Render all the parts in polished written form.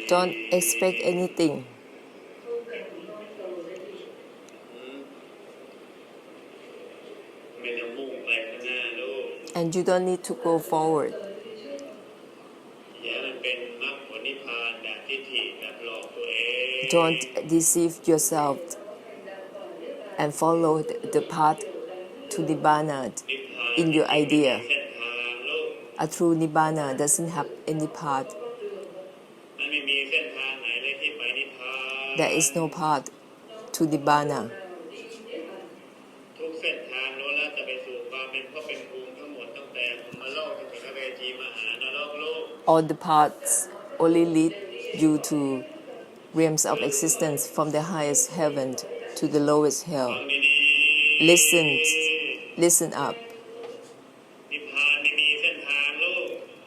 Don't expect anything. And you don't need to go forward. Don't deceive yourself and follow the path to Nibbana in your idea. A true Nibbana doesn't have any path. There is no path to Nibbana. All the paths only lead you to realms of existence, from the highest heaven to the lowest hell. Listen up.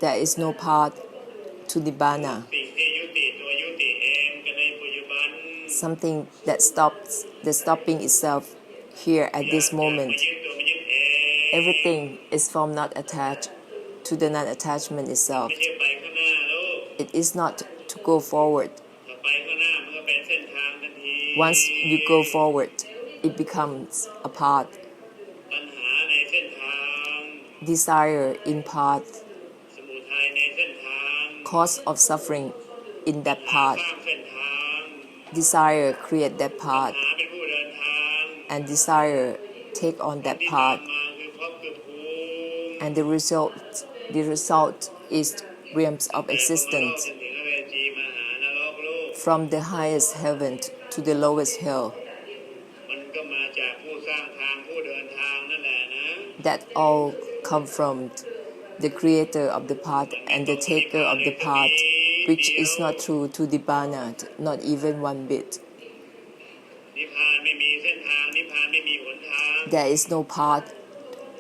There is no path to Nibbana. Something that stops the stopping itself here at this moment. Everything is from not attached to the non-attachment itself. It is not to go forward. Once you go forward, it becomes a path. Desire in path, cause of suffering in that path. Desire create that path, and desire take on that path. And the result is realms of existence, from the highest heaven to the lowest hell. That all come from the creator of the path and the taker of the path, which is not true to Nibbana, not even one bit. There is no path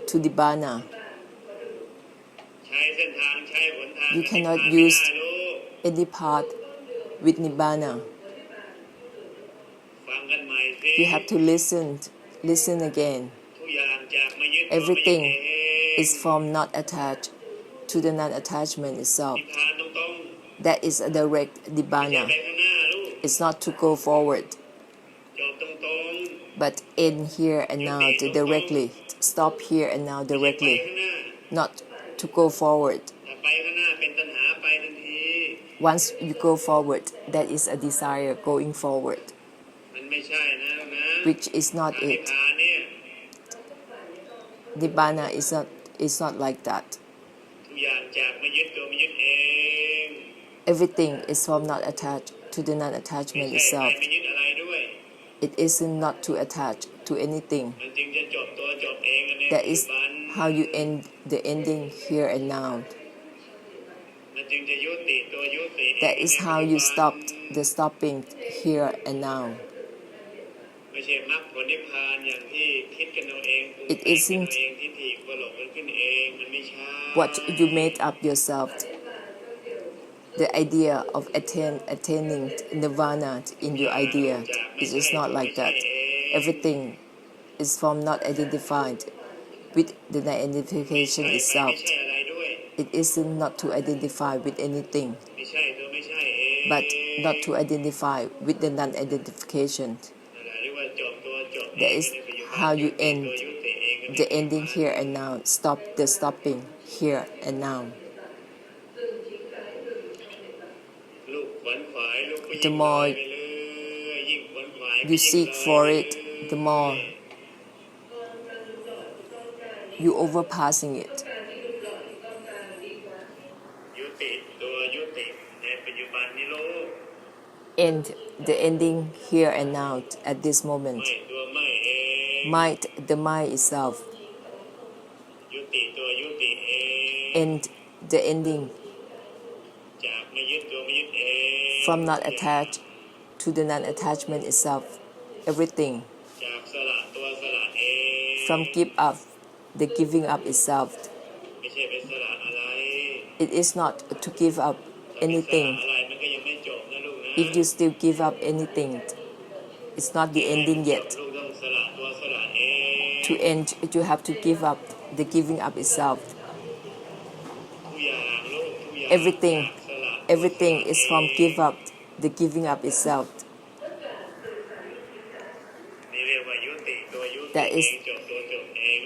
to Nibbana. You cannot use any path with Nibbana. You have to listen again. Everything is from not attached to the non-attachment itself. That is a direct Nibbana. It's not to go forward, but end here and now directly. Stop here and now directly. Not to go forward. Once you go forward, that is a desire going forward, which is not it. Nibbana is not like that. Everything is from not attached to the non-attachment itself. It isn't not to attach to anything. That is how you end the ending here and now. That is how you stopped the stopping here and now. It isn't what you made up yourself. The idea of attaining nirvana in your idea, it is not like that. Everything is from not identified with the non-identification itself. It isn't not to identify with anything, but not to identify with the non-identification. That is how you end the ending here and now. Stop the stopping here and now. The more you seek for it, the more you overpassing it. And the ending here and now at this moment. Might, the mind itself. And the ending from not attached to the non-attachment itself. Everything. From give up, the giving up itself. It is not to give up anything. If you still give up anything, it's not the ending yet. To end, you have to give up the giving up itself. Everything Everything is from give up, the giving up itself. That is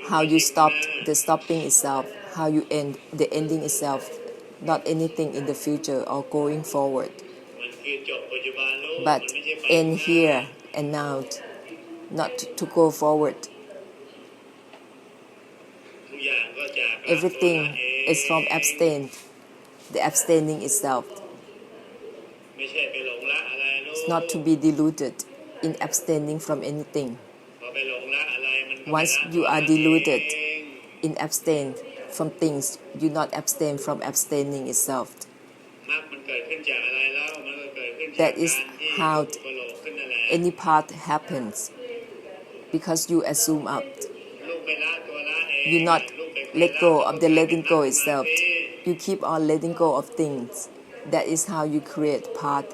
how you stop the stopping itself, how you end the ending itself, not anything in the future or going forward, but end here and now, not to go forward. Everything is from abstain, the abstaining itself. It's not to be deluded in abstaining from anything. Once you are deluded in abstain from things, you not abstain from abstaining itself. That is how any path happens, because you assume up. You not let go of the letting go itself. You keep on letting go of things. That is how you create path.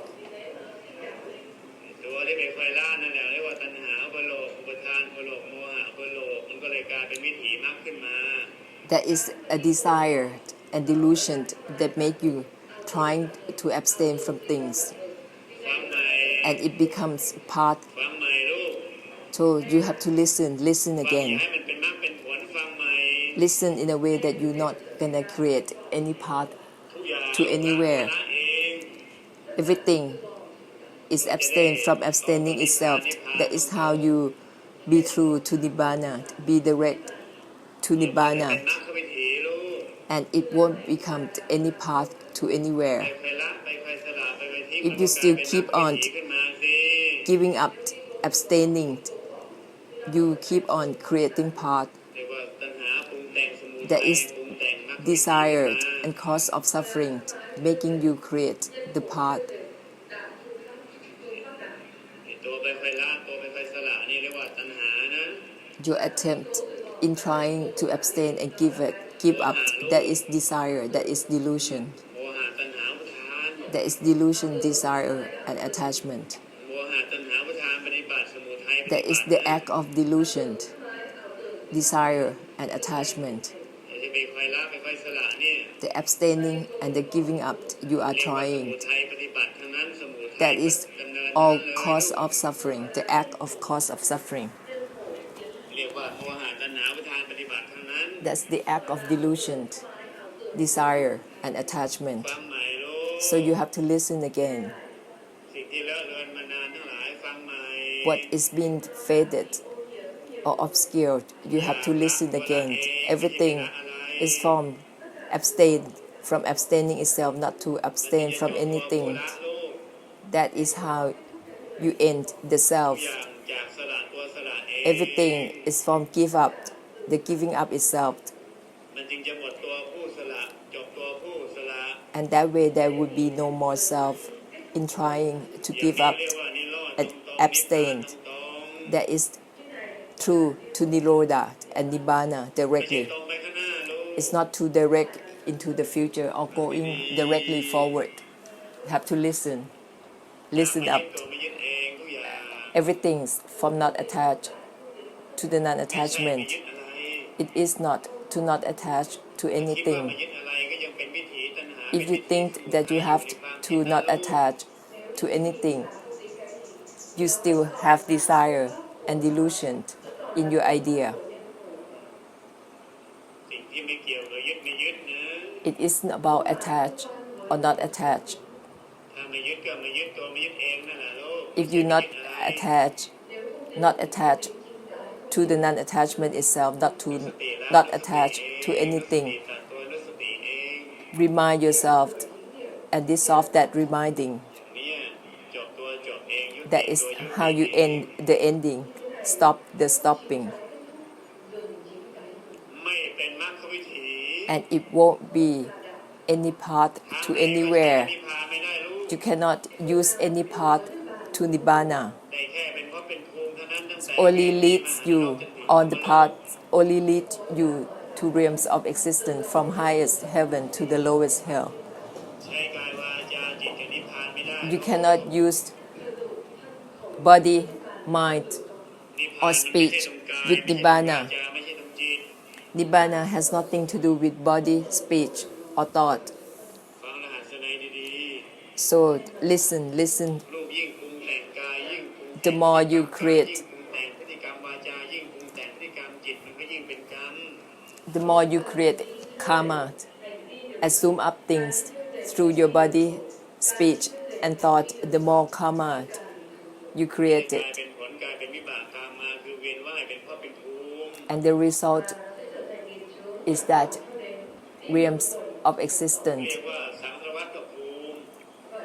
That is a desire and delusion that make you trying to abstain from things, and it becomes part. So you have to listen again. Listen in a way that you're not gonna create any path to anywhere. Everything is abstain from abstaining itself. That is how you be true to Nibbana, be direct to Nibbana, and it won't become any path to anywhere. If you still keep on giving up, abstaining, you keep on creating path. That is desire and cause of suffering, making you create the path. Your attempt in trying to abstain and give up, that is desire, that is delusion. That is delusion, desire, and attachment. That is the act of delusion, desire, and attachment. The abstaining and the giving up you are trying, that is all cause of suffering, the act of cause of suffering. That's the act of delusion, desire, and attachment. So you have to listen again. What is being faded or obscured, you have to listen again. Everything is from abstaining itself, not to abstain from anything. That is how you end the self. Everything is from give up, the giving up itself. And that way there would be no more self in trying to give up and abstain. That is true to Nirodha and Nibbana directly. It's not to direct into the future or going directly forward. You have to listen up. Everything's from not attached to the non-attachment. It is not to not attach to anything. If you think that you have to not attach to anything, you still have desire and delusion in your idea. It isn't about attach or not attach. If you not attach to the non-attachment itself, not attach to anything, remind yourself and dissolve that reminding. That is how you end the ending, stop the stopping. And it won't be any path to anywhere. You cannot use any path to Nibbana. Only leads you on the path, only leads you to realms of existence, from highest heaven to the lowest hell. You cannot use body, mind, or speech with Nibbana. Nibbana has nothing to do with body, speech, or thought. So listen. The more you create, the more you create karma, assume up things through your body, speech, and thought, the more karma you create it. And the result is that realms of existence,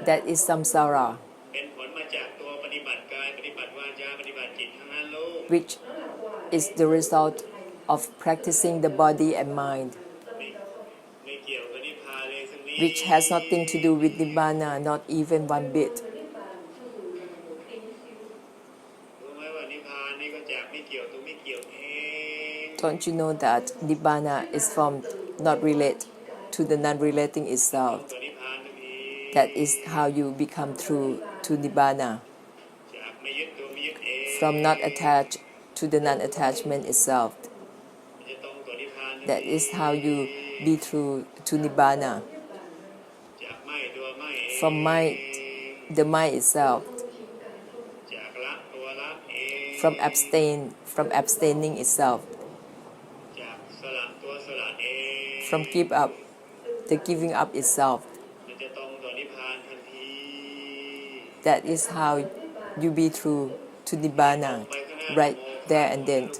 that is samsara, which is the result of practicing the body and mind, which has nothing to do with Nibbana, not even one bit. Don't you know that Nibbana is formed, not relate to the non-relating itself? That is how you become true to Nibbana, from not attached to the non-attachment itself. That is how you be true to Nibbana, from the mind itself, from abstaining itself, from the giving up itself. That is how you be true to Nibbana, right there and then,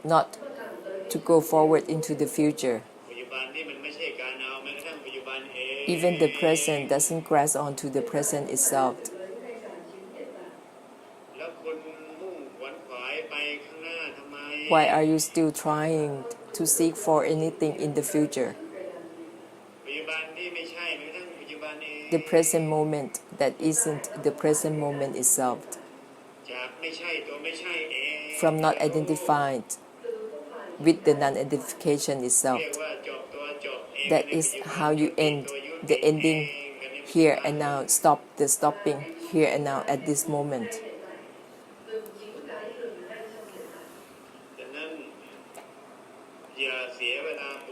not to go forward into the future. Even the present doesn't grasp onto the present itself. Why are you still trying to seek for anything in the future? The present moment that isn't the present moment itself. From not identified with the non-identification itself. That is how you end the ending here and now, stop the stopping here and now at this moment.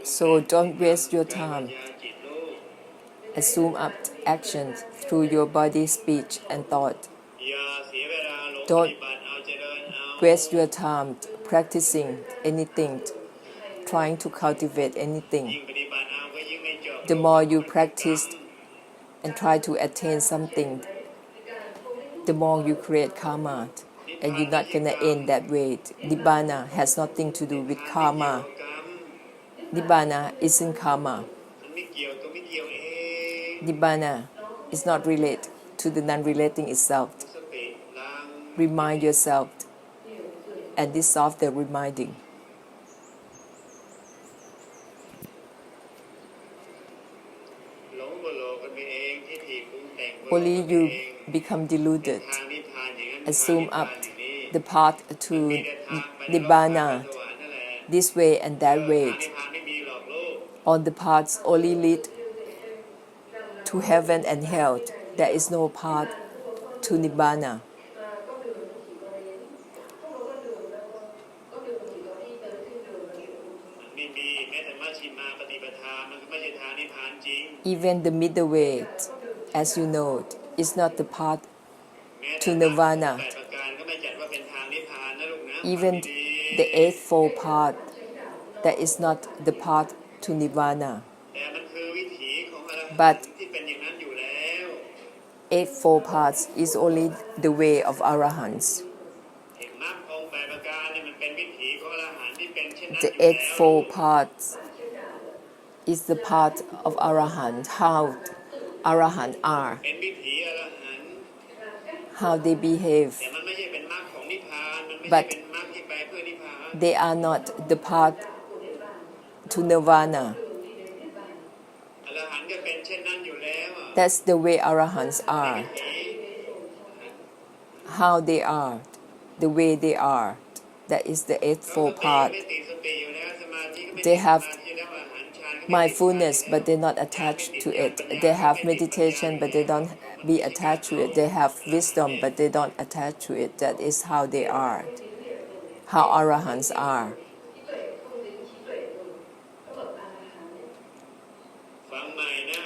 So don't waste your time. Assume up actions through your body, speech, and thought. Don't waste your time practicing anything, trying to cultivate anything. The more you practice and try to attain something, the more you create karma, and you're not going to end that way. Nibbana has nothing to do with karma. Nibbana isn't karma. Nibbana is not related to the non-relating itself. Remind yourself and dissolve the reminding. Only you become deluded, assume up the path to Nibbana this way and that way. All the paths only lead to heaven and hell. There is no path to Nibbana. Even the middle way, as you know, is not the path to Nirvana. Even the Eightfold Path, that is not the path to Nirvana. But Eightfold Paths is only the way of Arahants. The Eightfold Paths is the path of Arahant, how Arahant are, how they behave. But they are not the path to Nirvana. That's the way Arahants are, how they are, the way they are. That is the Eightfold Path. They have mindfulness, but they're not attached to it. They have meditation, but they don't be attached to it. They have wisdom, but they don't attach to it. That is how they are, how Arahants are.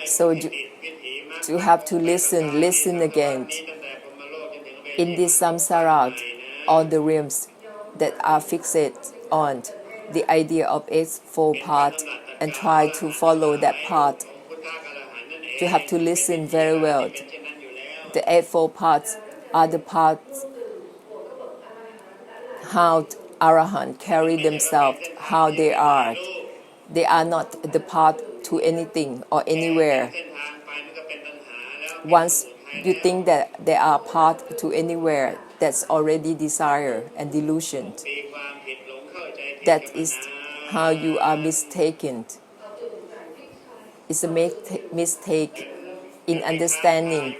So to have to listen again. In this samsara, all the realms that are fixated on the idea of Eightfold Path and try to follow that path, you have to listen very well. The Eightfold Paths are the paths how Arahant carry themselves, how they are. They are not the path to anything or anywhere. Once you think that they are path to anywhere, that's already desire and delusion. That is how you are mistaken. It's a mistake in understanding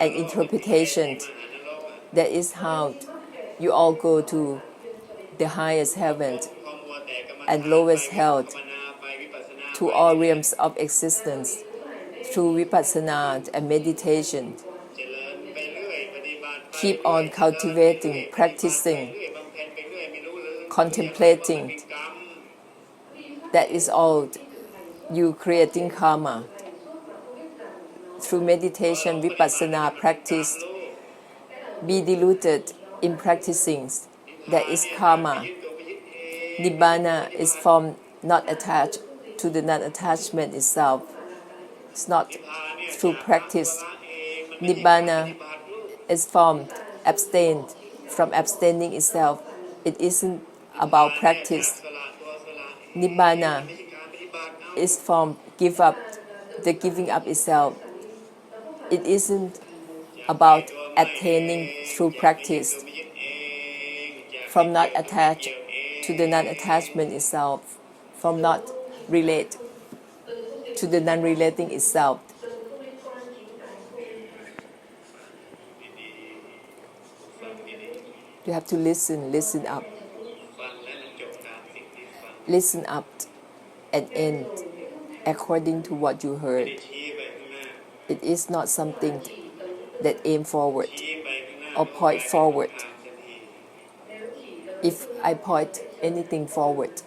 and interpretation. That is how you all go to the highest heaven and lowest hell, to all realms of existence, through vipassana and meditation. Keep on cultivating, practicing, contemplating. That is all you creating karma. Through meditation, vipassana practice, be deluded in practicing. That is karma. Nibbana is from not attached to the non-attachment itself. It's not through practice. Nibbana is from abstain, from abstaining itself. It isn't about practice. Nibbana is from give up, the giving up itself. It isn't about attaining through practice, from not attached to the non-attachment itself, from not relate to the non-relating itself. You have to listen up. Listen up and end according to what you heard. It is not something that aim forward or point forward. If I point anything forward,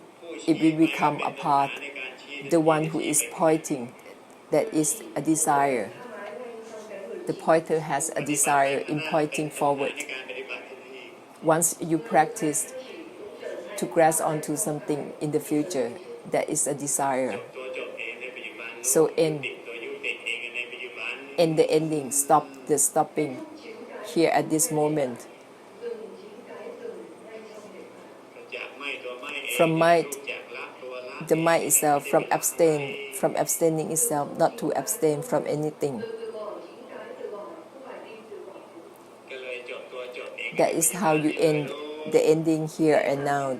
it will become a path. The one who is pointing, that is a desire. The pointer has a desire in pointing forward. Once you practice to grasp onto something in the future, that is a desire. So in the ending, stop the stopping here at this moment. From might, the might itself, from abstaining itself, not to abstain from anything. That is how you end the ending here and now.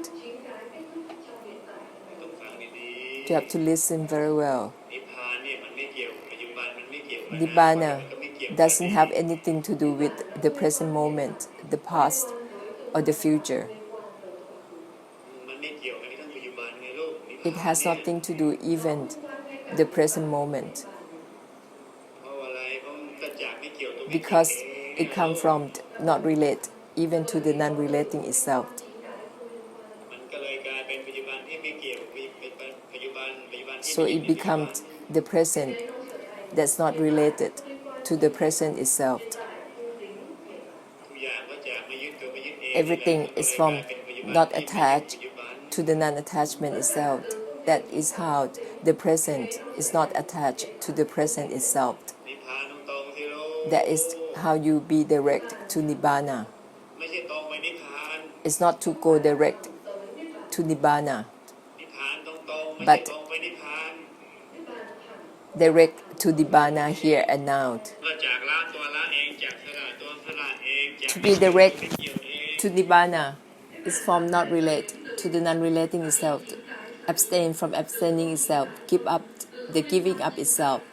You have to listen very well. Nibbana doesn't have anything to do with the present moment, the past, or the future. It has nothing to do even the present moment, because it comes from not relate even to the non-relating itself. So it becomes the present that's not related to the present itself. Everything is from not attached to the non-attachment itself. That is how the present is not attached to the present itself. That is how you be direct to Nibbana. It's not to go direct to Nibbana, but direct to Nibbana here and now. To be direct to Nibbana is from not relate to the non-relating itself, abstain from abstaining itself, give up the giving up itself,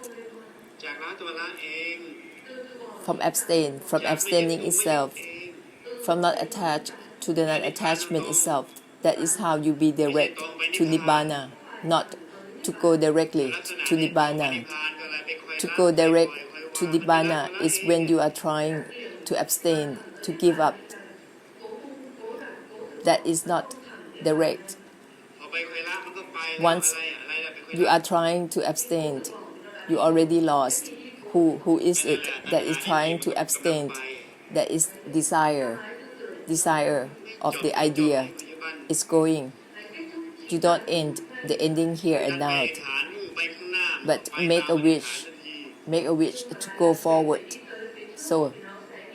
from abstaining itself, from not attached to the non-attachment itself. That is how you be direct to Nibbana, not to go directly to Nibbana. To go direct to Nibbana is when you are trying to abstain, to give up. That is not direct. Once you are trying to abstain, you already lost. who is it that is trying to abstain, that is desire of the idea is going. You don't end the ending here and now, but make a wish to go forward, so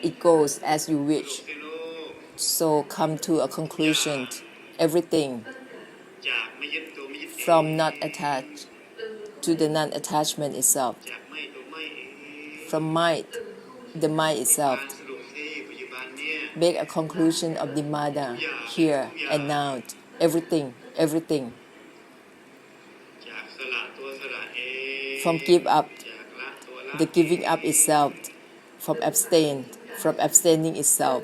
it goes as you wish. So come to a conclusion. Everything from not attached to the non-attachment itself, from mind, the mind itself. Make a conclusion of Nibbana here and now. Everything. From give up, the giving up itself, from abstaining itself,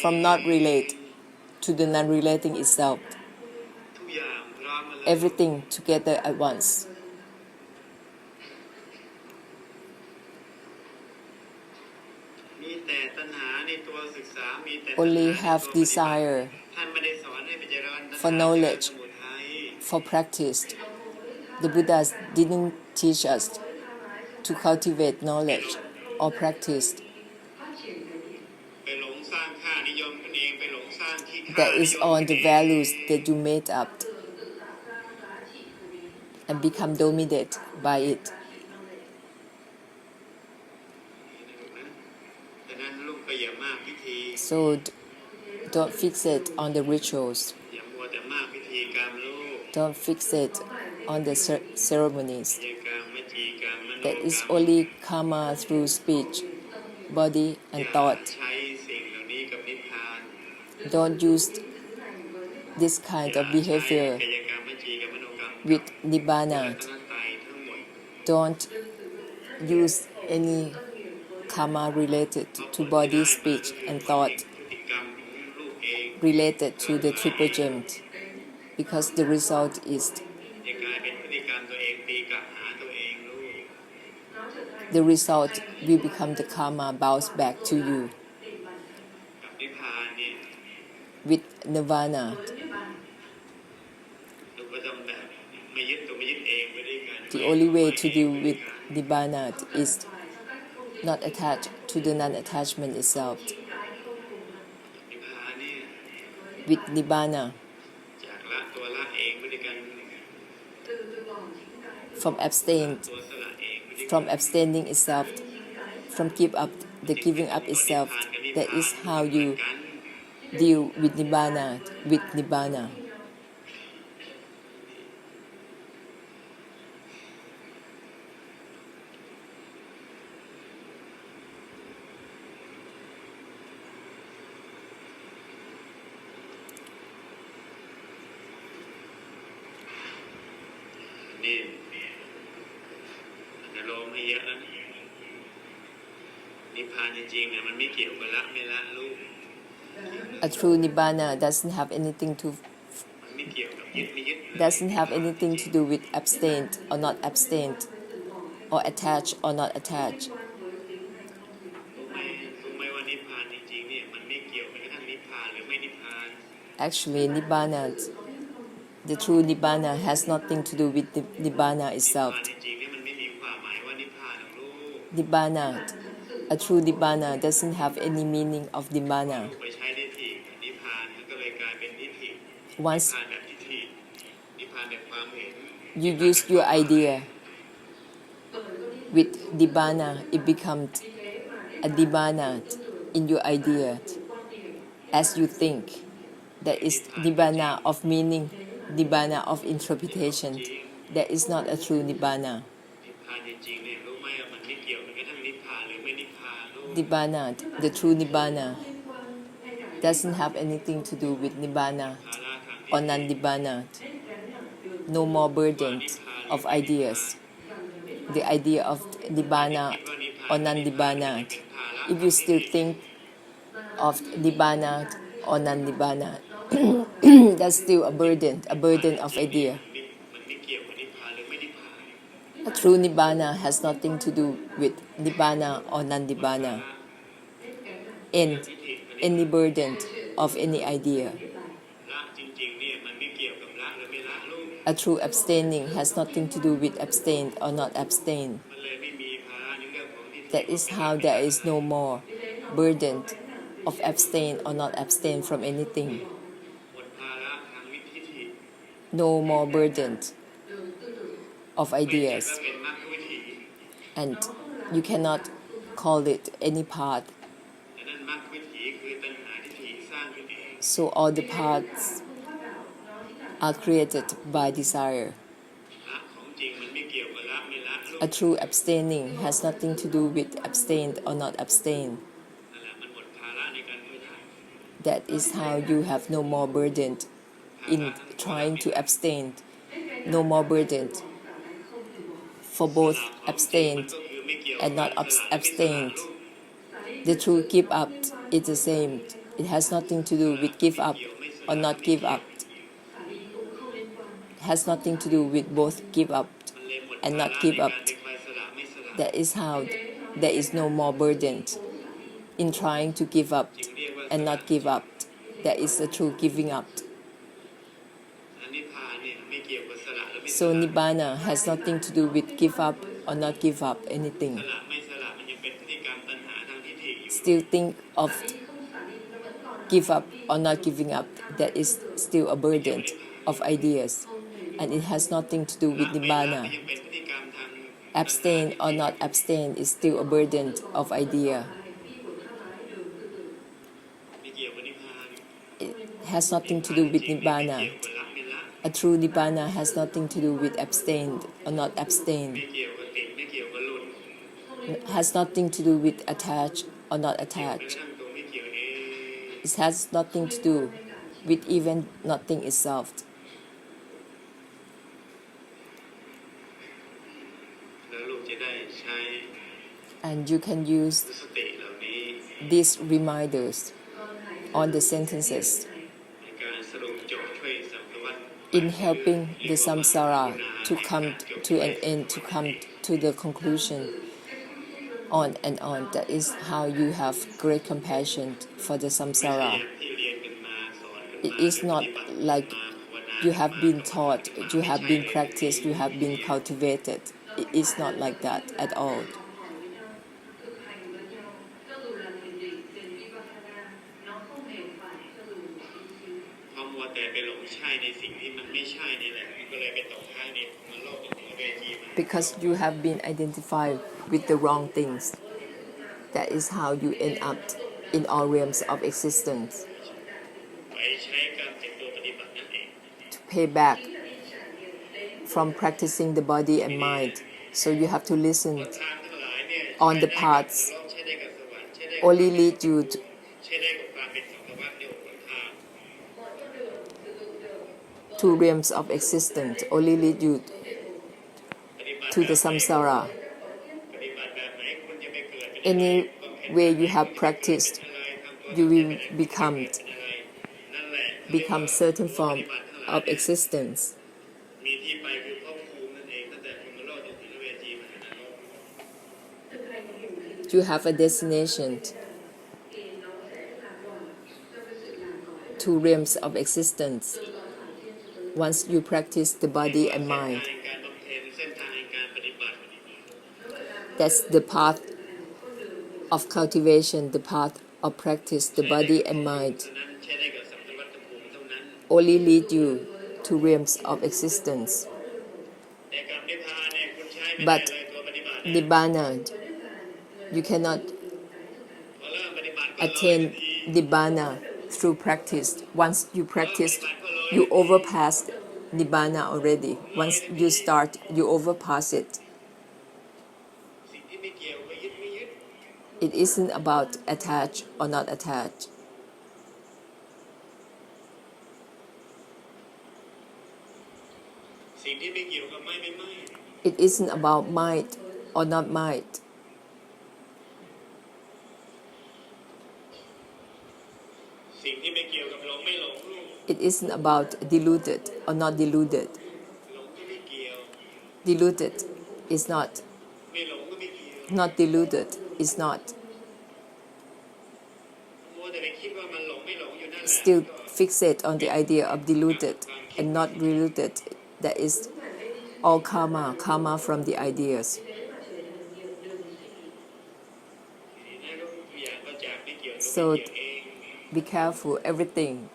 from not relate to the non-relating itself. Everything together at once. Only have desire for knowledge, for practice. The Buddhas didn't teach us to cultivate knowledge or practice. That is all the values that you made up and become dominated by it. So don't fixate on the rituals. Don't fixate on the ceremonies. That is only karma through speech, body, and thought. Don't use this kind of behavior with Nibbana. Don't use any karma related to body, speech, and thought related to the triple gems, because the result is the result will become the karma bounce back to you with nirvana. The only way to deal with nibbana is not attached to the non-attachment itself. With nibbana, from abstaining itself, from give up, the giving up itself, that is how you deal with nibbana. A true nibbana doesn't have anything to do with abstained or not abstained, or attached or not attached. Actually, nibbana, the true nibbana, has nothing to do with the nibbana itself. Nibbana, a true nibbana, doesn't have any meaning of nibbana. Once you use your idea with nibbana, it becomes a nibbana in your idea as you think. That is nibbana of meaning, nibbana of interpretation. That is not a true nibbana. Nibbana, the true nibbana, doesn't have anything to do with nibbana or non-nibbana. No more burden of ideas. The idea of nibbana or non-nibbana. If you still think of nibbana or non-nibbana, that's still a burden of idea. A true nibbana has nothing to do with nibbana or non-nibbana, and any burden of any idea. A true abstaining has nothing to do with abstain or not abstain. That is how there is no more burden of abstain or not abstain from anything. No more burden of ideas. And you cannot call it any path. So all the paths are created by desire. A true abstaining has nothing to do with abstain or not abstain. That is how you have no more burden in trying to abstain, no more burden for both abstained and not abstained. The true give up is the same. It has nothing to do with give up or not give up. It has nothing to do with both give up and not give up. That is how there is no more burden in trying to give up and not give up. That is the true giving up. So Nibbana has nothing to do with give up or not give up anything. Still think of give up or not giving up. That is still a burden of ideas, and it has nothing to do with Nibbana. Abstain or not abstain is still a burden of idea. It has nothing to do with Nibbana. A true Nibbana has nothing to do with abstain or not abstain. It has nothing to do with attach or not attach. It has nothing to do with even nothing itself. And you can use these reminders on the sentences in helping the samsara to come to an end, to come to the conclusion, on and on. That is how you have great compassion for the samsara. It is not like you have been taught, you have been practiced, you have been cultivated. It is not like that at all. Because you have been identified with the wrong things. That is how you end up in all realms of existence. To pay back from practicing the body and mind. So you have to listen on the paths only lead you to realms of existence, only lead you to the samsara. Any way you have practiced, you will become certain form of existence. You have a destination to realms of existence once you practice the body and mind. That's the path of cultivation, the path of practice, the body and mind only lead you to realms of existence. But Nibbana, you cannot attain Nibbana through practice. Once you practice, you overpass Nibbana already. Once you start, you overpass it. It isn't about attach or not attach. It isn't about might or not might. It isn't about deluded or not deluded. Deluded is not. Not deluded is not. Still fixate on the idea of deluded and not deluded That is all karma from the ideas. So be careful, everything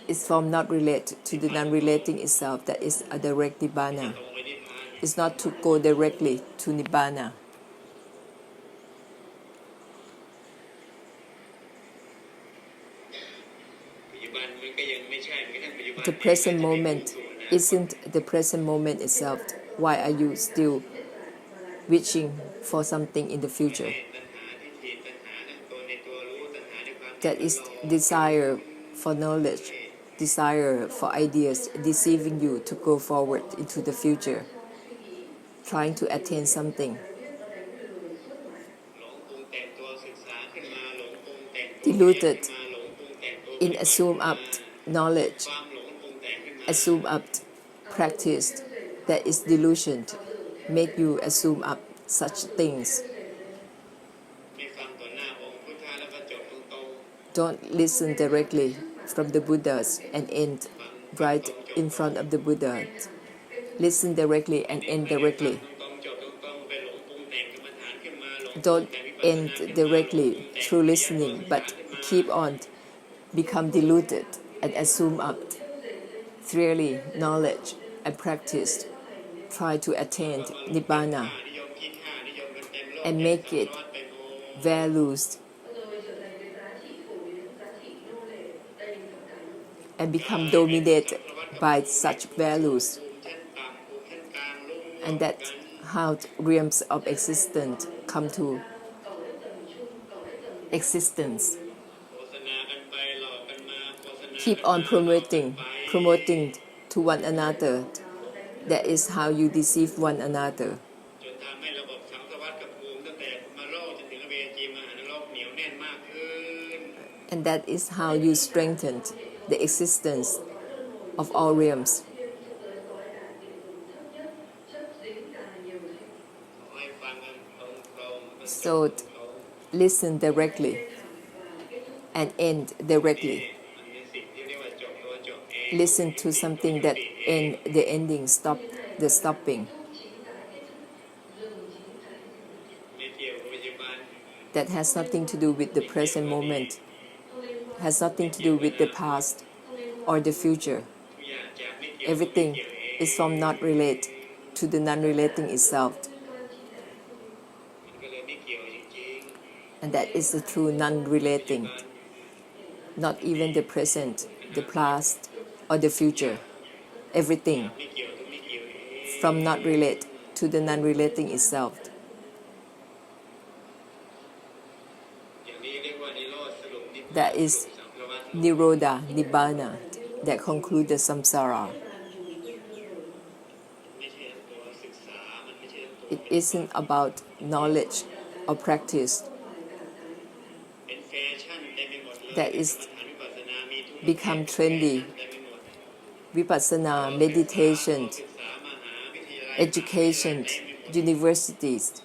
is from not related to the non-relating itself. That is a direct nibbana. It's not to go directly to nibbana. The present moment isn't the present moment itself. Why are you still wishing for something in the future? That is desire for knowledge, desire for ideas, deceiving you to go forward into the future, trying to attain something. Deluded in assumed up knowledge, assume up practice. That is delusion, make you assume up such things. Don't listen directly from the Buddhas and end right in front of the Buddha. Listen directly and end directly. Don't end directly through listening, but keep on, become deluded and assume up theory, knowledge, and practice. Try to attain Nibbana and make it values and become dominated by such values. And that's how realms of existence come to existence. Keep on promoting to one another. That is how you deceive one another. And that is how you strengthen the existence of all realms. So listen directly and end directly. Listen to something that end the ending, stop the stopping. That has nothing to do with the present moment, has nothing to do with the past or the future. Everything is from not relate to the non-relating itself. And that is the true non-relating, not even the present, the past, or the future. Everything from not relate to the non-relating itself. That is Nirodha, Nibbana, that concludes the samsara. It isn't about knowledge or practice. That is become trendy. Vipassana, meditation, education, universities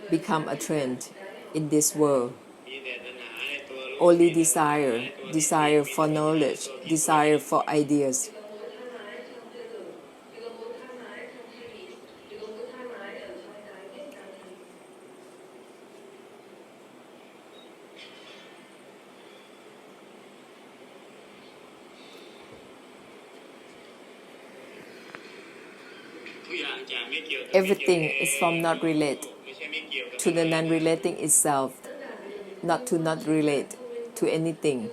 become a trend in this world. Only desire for knowledge, desire for ideas. Everything is from not relate to the non-relating itself, not to not relate to anything.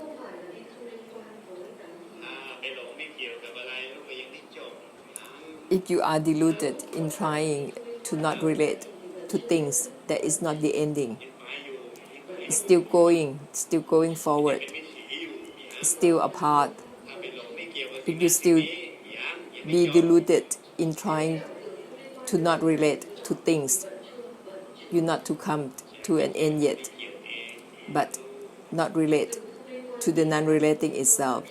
If you are deluded in trying to not relate to things, that is not the ending. Still going forward, still apart. If you still be deluded in trying to not relate to things, you're not to come to an end yet, but not relate to the non-relating itself.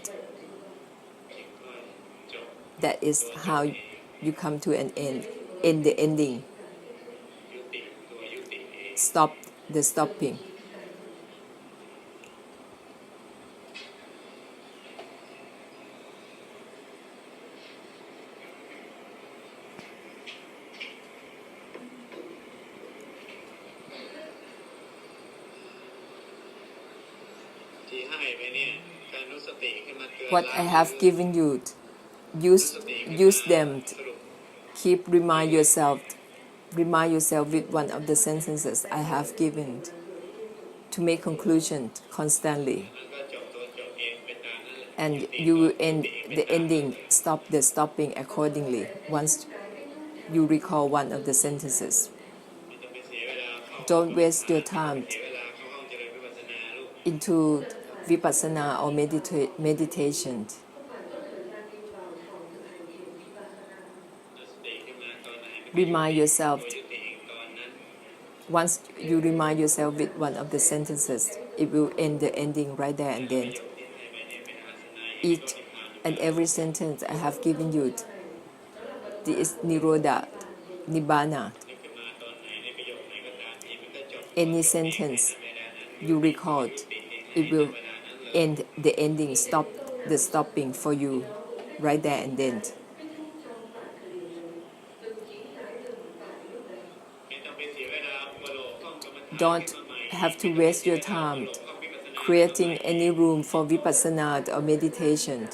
That is how you come to an end, in the ending. Stop the stopping. what I have given you, use them. Keep remind yourself with one of the sentences I have given to make conclusions constantly, and you will end the ending, stop the stopping accordingly once you recall one of the sentences. Don't waste your time into vipassana or meditation. Remind yourself. Once you remind yourself with one of the sentences, it will end the ending right there and then. Each and every sentence I have given you, this is Nirodha, Nibbana. Any sentence you record, it will end the ending, stop the stopping for you right there and then. Don't have to waste your time creating any room for vipassana or meditation.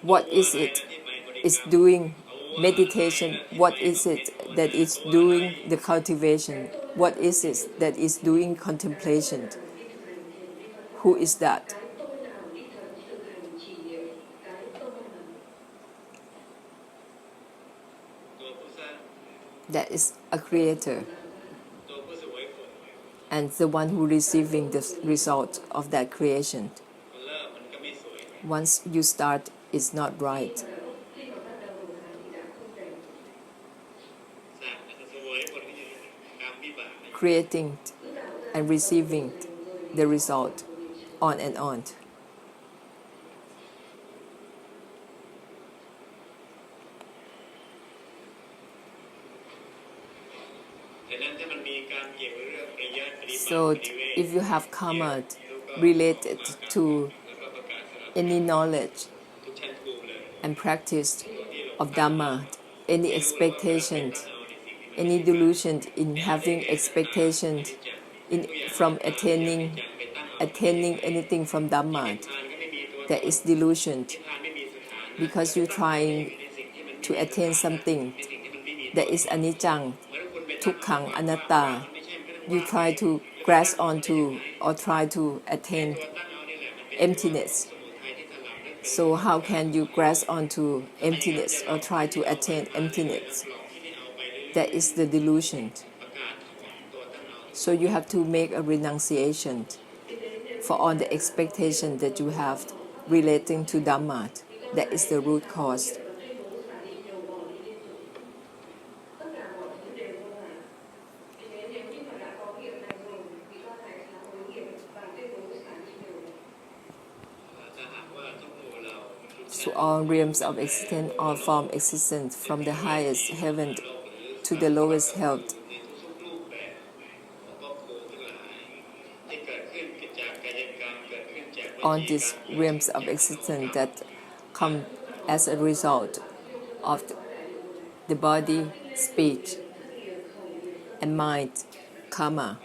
What is it is doing meditation? What is it that is doing the cultivation? What is it that is doing contemplation? Who is that? That is a creator, and the one who receiving the result of that creation. Once you start, it's not right. Creating and receiving the result, on and on. So if you have karma related to any knowledge and practice of Dhamma, any expectation, any delusion in having expectation from attaining anything from Dhamma, that is delusion, because you're trying to attain something that is anicca, tukkha, anatta. You try to grasp onto or try to attain emptiness. So how can you grasp onto emptiness or try to attain emptiness? That is the delusion. So you have to make a renunciation for all the expectation that you have relating to Dhamma. That is the root cause. To all realms of existence, all form existence, from the highest heaven to the lowest hell. All these realms of existence that come as a result of the body, speech, and mind, karma.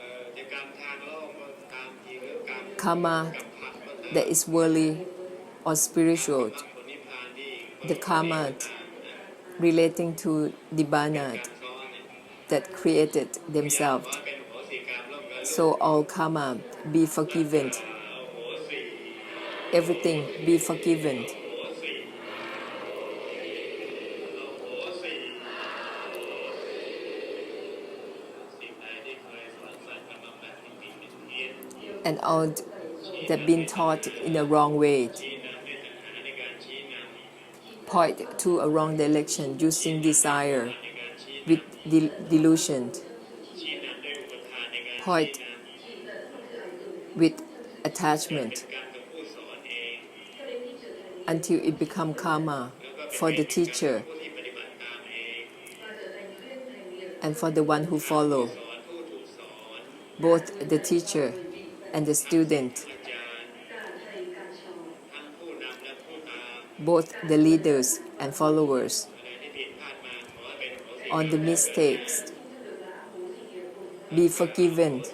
Karma that is worldly or spiritual. The karma relating to Nibbana that created themselves. So all karma be forgiven. Everything be forgiven. And all that been taught in the wrong way, point to a wrong direction using desire with delusion, point with attachment, until it becomes karma for the teacher and for the one who follow, both the teacher and the student, both the leaders and followers. on the mistakes. Be forgiven